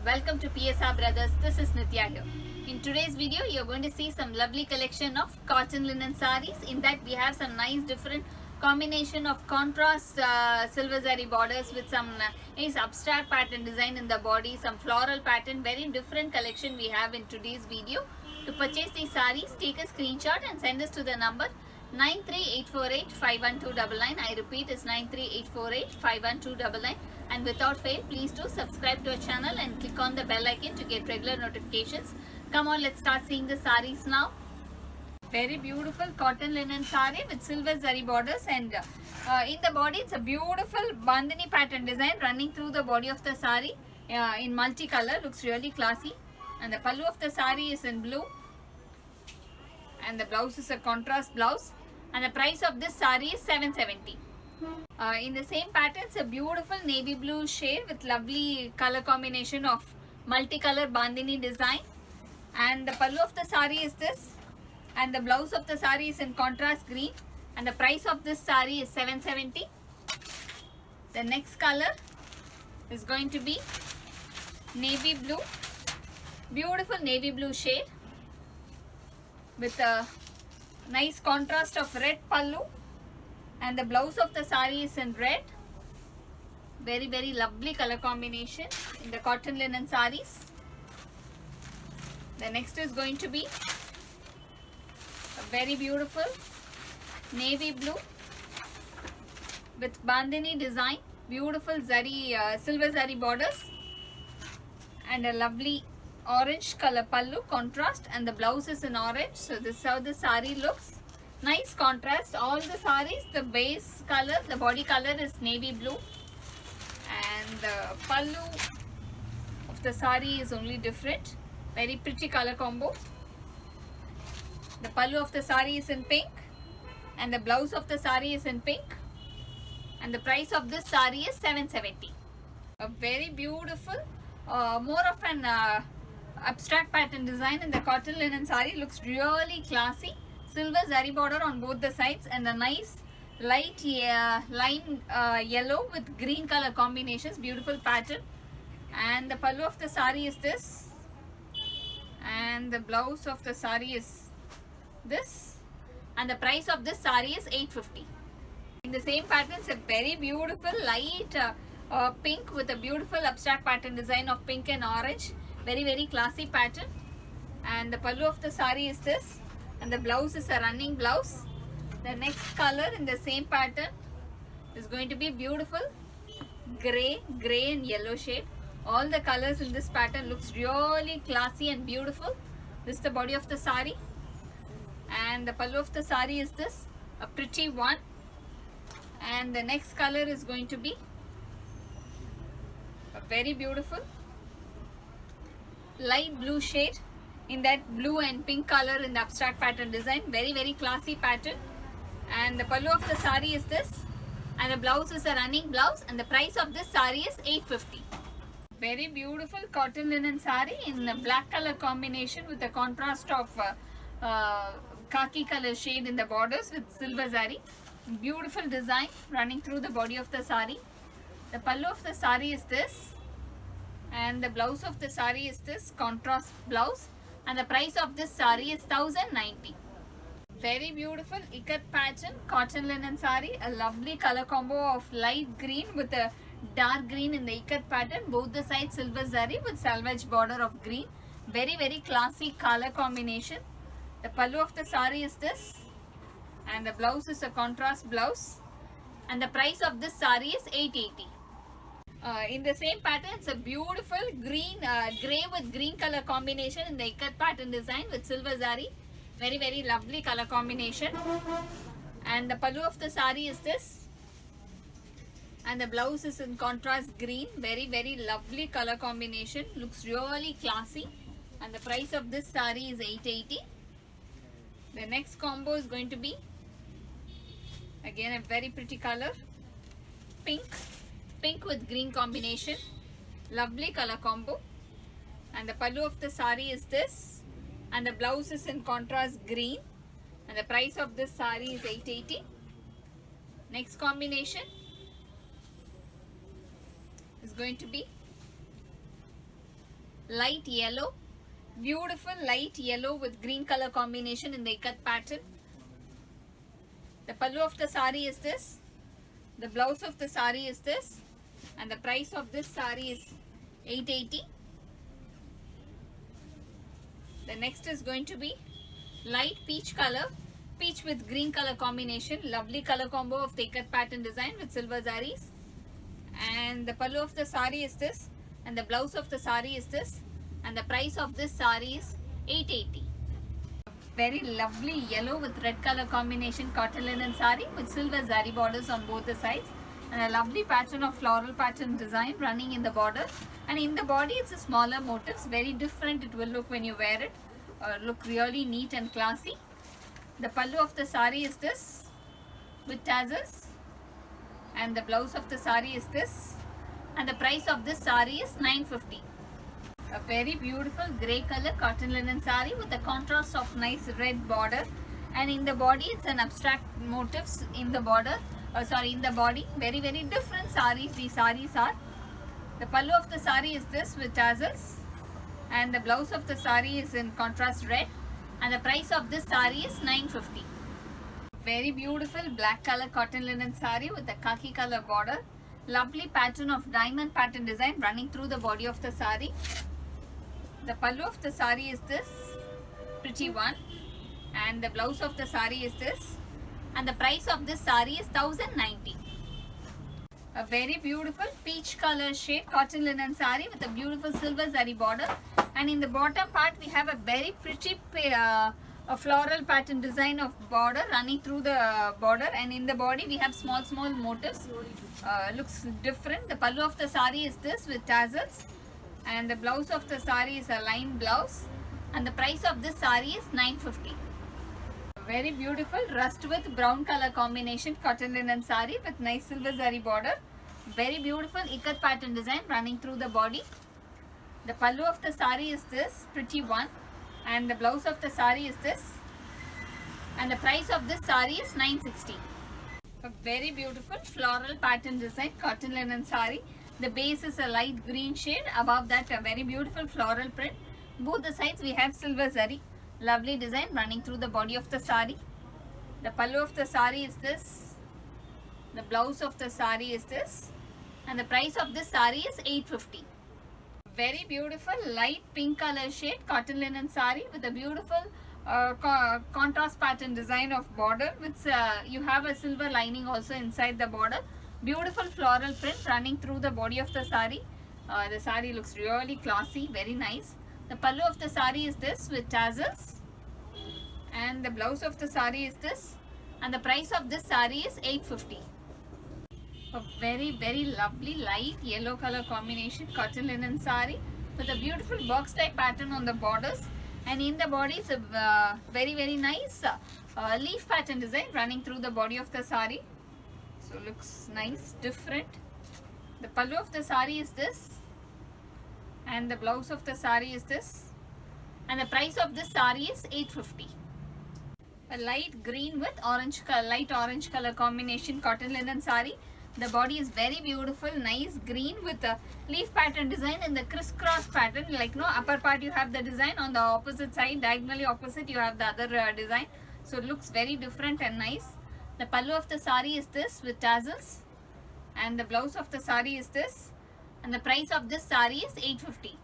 Welcome to PSR Brothers. This is Nitya here. In today's video, you're going to see some lovely collection of cotton linen sarees. In that, we have some nice different combination of contrast silver zari borders with some nice abstract pattern design in the body, some floral pattern. Very different collection we have in today's video. To purchase these sarees, take a screenshot and send us to the number 93848-51299. I repeat, it's 93848-51299. And without fail, please do subscribe to our channel and click on the bell icon to get regular notifications. Come on, let's start seeing the sarees now. Very beautiful cotton linen saree with silver zari borders, and in the body it's a beautiful bandhani pattern design running through the body of the saree in multicolor. Looks really classy. And the pallu of the saree is in blue, and the blouse is a contrast blouse, and the price of this saree is 770. In the same pattern, it's a beautiful navy blue shade with lovely color combination of multicolor bandhani design, and the pallu of the saree is this, and the blouse of the saree is in contrast green, and the price of this saree is 770. The next color is going to be navy blue, beautiful navy blue shade with a nice contrast of red pallu, and the blouse of the saree is in red. Very lovely color combination in the cotton linen sarees. The next is going to be a very beautiful navy blue with bandhani design, beautiful zari silver zari borders, and a lovely orange color pallu contrast, and the blouse is in orange. So this is how the saree looks. Nice contrast. All the sarees, the base color, the body color is navy blue, and the pallu of the saree is only different. Very pretty color combo. The pallu of the saree is in pink, and the blouse of the saree is in pink, and the price of this saree is 770. A very beautiful, more of an abstract pattern design in the cotton linen saree. Looks really classy. Silver zari border on both the sides, and a nice light lime yellow with green color combinations. Beautiful pattern. And the pallu of the saree is this, and the blouse of the saree is this, and the price of this saree is 850. In the same pattern, it's a very beautiful light pink with a beautiful abstract pattern design of pink and orange. Very classy pattern. And the pallu of the saree is this, and the blouse is a running blouse. The next color in the same pattern is going to be beautiful gray and yellow shade. All the colors in this pattern looks really classy and beautiful. This is the body of the saree, and the pallu of the saree is this, a pretty one. And the next color is going to be a very beautiful light blue shade in that blue and pink color in the abstract pattern design. Very classy pattern. And the pallu of the saree is this, and the blouse is a running blouse, and the price of this saree is 850. Very beautiful cotton linen saree in a black color combination with a contrast of khaki color shade in the borders with silver zari. Beautiful design running through the body of the saree. The pallu of the saree is this, and the blouse of the saree is this contrast blouse, and the price of this saree is 1090. Very beautiful ikat pattern cotton linen saree. A lovely color combo of light green with a dark green in the ikat pattern. Both the sides silver zari with salvage border of green. Very classy color combination. The pallu of the saree is this, and the blouse is a contrast blouse, and the price of this saree is 880. In the same pattern, it's a beautiful green, grey with green color combination in the ikat pattern design with silver zari. Very lovely color combination. And the pallu of the saree is this, and the blouse is in contrast green. Very lovely color combination. Looks really classy. And the price of this saree is 880. The next combo is going to be again a very pretty color, pink with green combination. Lovely color combo. And the pallu of the saree is this, and the blouse is in contrast green, and the price of this saree is 880. Next combination is going to be light yellow, beautiful light yellow with green color combination in the ikat pattern. The pallu of the sari is this, the blouse of the sari is this, and the price of this sari is 880. The next is going to be light peach color, peach with green color combination, lovely color combo of the ikat pattern design with silver zaris. And the pallu of the sari is this, and the blouse of the sari is this, and the price of this sari is 880. Very lovely yellow with red color combination cotton linen sari with silver zari borders on both the sides, and a lovely pattern of floral pattern design running in the border, and in the body it's a smaller motifs, very different it will look when you wear it, look really neat and classy. The pallu of the sari is this with tassels, and the blouse of the sari is this, and the price of this sari is 950. A very beautiful grey color cotton linen sari with a contrast of nice red border, and in the body it's an abstract motifs in the border, in the body, very different saris these saris are. The pallu of the sari is this with tassels, and the blouse of the sari is in contrast red, and the price of this sari is 950. Very beautiful black color cotton linen sari with a khaki color border, lovely pattern of diamond pattern design running through the body of the sari. The pallu of the sari is this pretty one, and the blouse of the sari is this, and the price of this sari is 1090. A very beautiful peach color shade cotton linen sari with a beautiful silver zari border, and in the bottom part we have a very pretty a floral pattern design of border running through the border, and in the body we have small motifs, looks different. The pallu of the sari is this with tassels, and the blouse of the sari is a line blouse, and the price of this sari is 950. Very beautiful rust with brown color combination cotton linen sari with nice silver zari border, very beautiful ikat pattern design running through the body. The pallu of the sari is this pretty one, and the blouse of the sari is this, and the price of this sari is 960. A very beautiful floral pattern design cotton linen sari. The base is a light green shade, above that a very beautiful floral print. Both the sides we have silver zari, lovely design running through the body of the sari. The pallu of the sari is this, the blouse of the sari is this, and the price of this sari is 850. Very beautiful light pink color shade cotton linen sari with a beautiful contrast pattern design of border with you have a silver lining also inside the border. Beautiful floral print running through the body of the sari. The sari looks really classy, very nice. The pallu of the sari is this with tassels, and the blouse of the sari is this, and the price of this sari is 850. A very lovely light yellow color combination cotton linen sari with a beautiful box type pattern on the borders, and in the body it's a very nice leaf pattern design running through the body of the sari. So looks nice, different. The pallu of the sari is this, and the blouse of the sari is this, and the price of this sari is 850. A light green with orange color, light orange color combination cotton linen sari. The body is very beautiful, nice green with a leaf pattern design in the crisscross pattern, like no upper part you have the design, on the opposite side diagonally opposite you have the other design, so it looks very different and nice. The pallu of the sari is this with tassels, and the blouse of the sari is this, and the price of this sari is 850.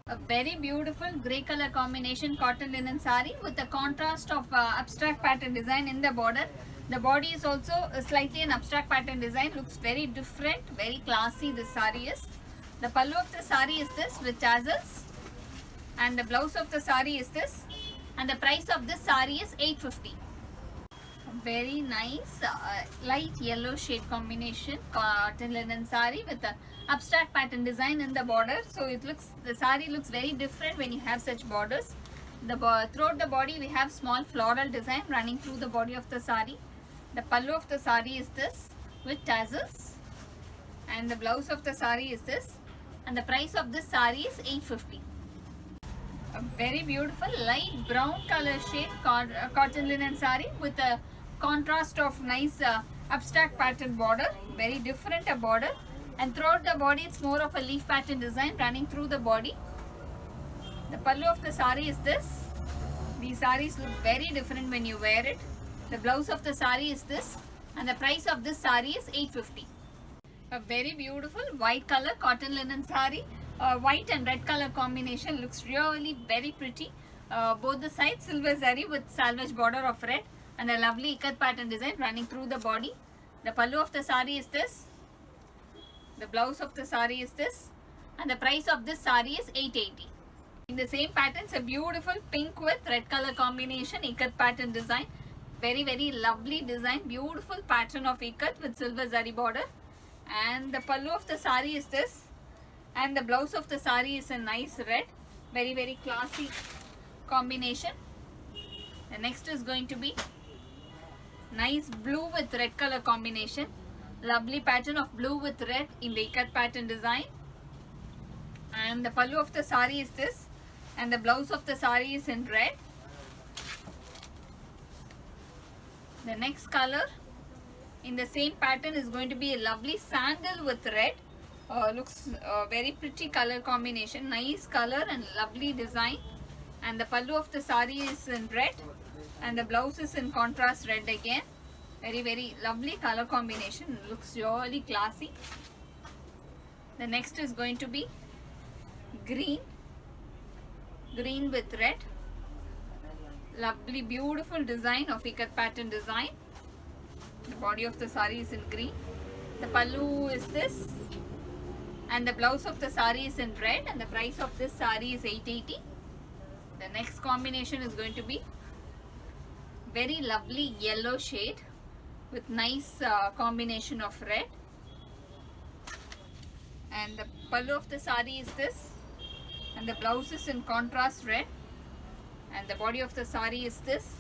A very beautiful grey color combination cotton linen sari with a contrast of abstract pattern design in the border. The body is also slightly an abstract pattern design, looks very different, very classy this sari is. The pallu of the sari is this with tassels, and the blouse of the sari is this, and the price of this sari is 850. Very nice light yellow shade combination cotton linen sari with a abstract pattern design in the border, so the sari looks very different when you have such borders. Throughout the body we have small floral design running through the body of the sari. The pallu of the sari is this with tassels, and the blouse of the sari is this, and the price of this sari is 850. A very beautiful light brown color shade cotton linen sari with a contrast of nice abstract pattern border, very different a border, and throughout the body it's more of a leaf pattern design running through the body. The pallu of the saree is this. These sarees look very different when you wear it. The blouse of the saree is this, and the price of this saree is 850. A very beautiful white color cotton linen saree. White and red color combination looks really very pretty. Both the sides silver zari with salvage border of red and a lovely ikat pattern design running through the body. The pallu of the saree is this. The blouse of the saree is this, and the price of this saree is 880. In the same pattern, it's a beautiful pink with red color combination ikat pattern design. Very lovely design, beautiful pattern of ikat with silver zari border. And the pallu of the saree is this, and the blouse of the saree is a nice red, very classy combination. The next is going to be nice blue with red color combination, lovely pattern of blue with red in the ikat pattern design. And the pallu of the saree is this, and the blouse of the saree is in red. The next color in the same pattern is going to be a lovely sandal with red. Looks very pretty color combination, nice color and lovely design. And the pallu of the saree is in red, and the blouse is in contrast red again. Very lovely color combination, looks really classy. The next is going to be green with red. Lovely beautiful design of ikat pattern design. The body of the saree is in green. The pallu is this, and the blouse of the saree is in red, and the price of this saree is 880. The next combination is going to be very lovely yellow shade with nice combination of red. And the pallu of the saree is this, and the blouse is in contrast red, and the body of the saree is this,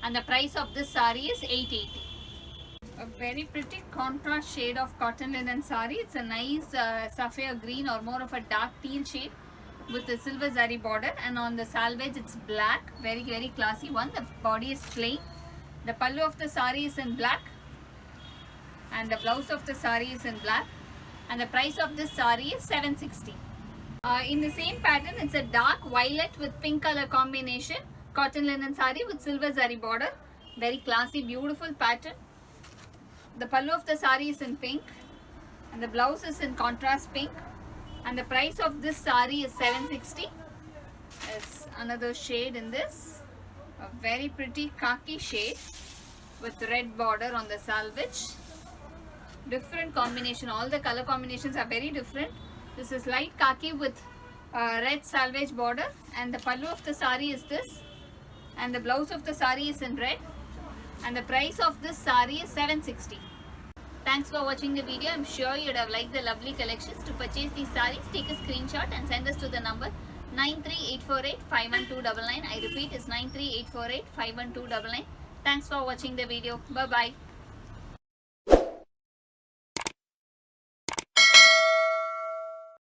and the price of this saree is 880. A very pretty contrast shade of cotton linen saree. It's a nice sapphire green or more of a dark teal shade with the silver zari border, and on the salvage it's black. Very classy one. The body is plain. The pallu of the saree is in black, and the blouse of the saree is in black, and the price of this saree is 760. In the same pattern, it's a dark violet with pink color combination cotton linen saree with silver zari border. Very classy, beautiful pattern. The pallu of the saree is in pink, and the blouse is in contrast pink, and the price of this saree is 760. There's another shade in this, a very pretty khaki shade with red border on the salvage. Different combination, all the color combinations are very different. This is light khaki with red salvage border, and the pallu of the saree is this, and the blouse of the saree is in red, and the price of this saree is 760. Thanks for watching the video. I'm sure you'd have liked the lovely collections. To purchase these sarees, take a screenshot and send us to the number 93848-51299. I repeat, it's 93848-51299. Thanks for watching the video. Bye-bye.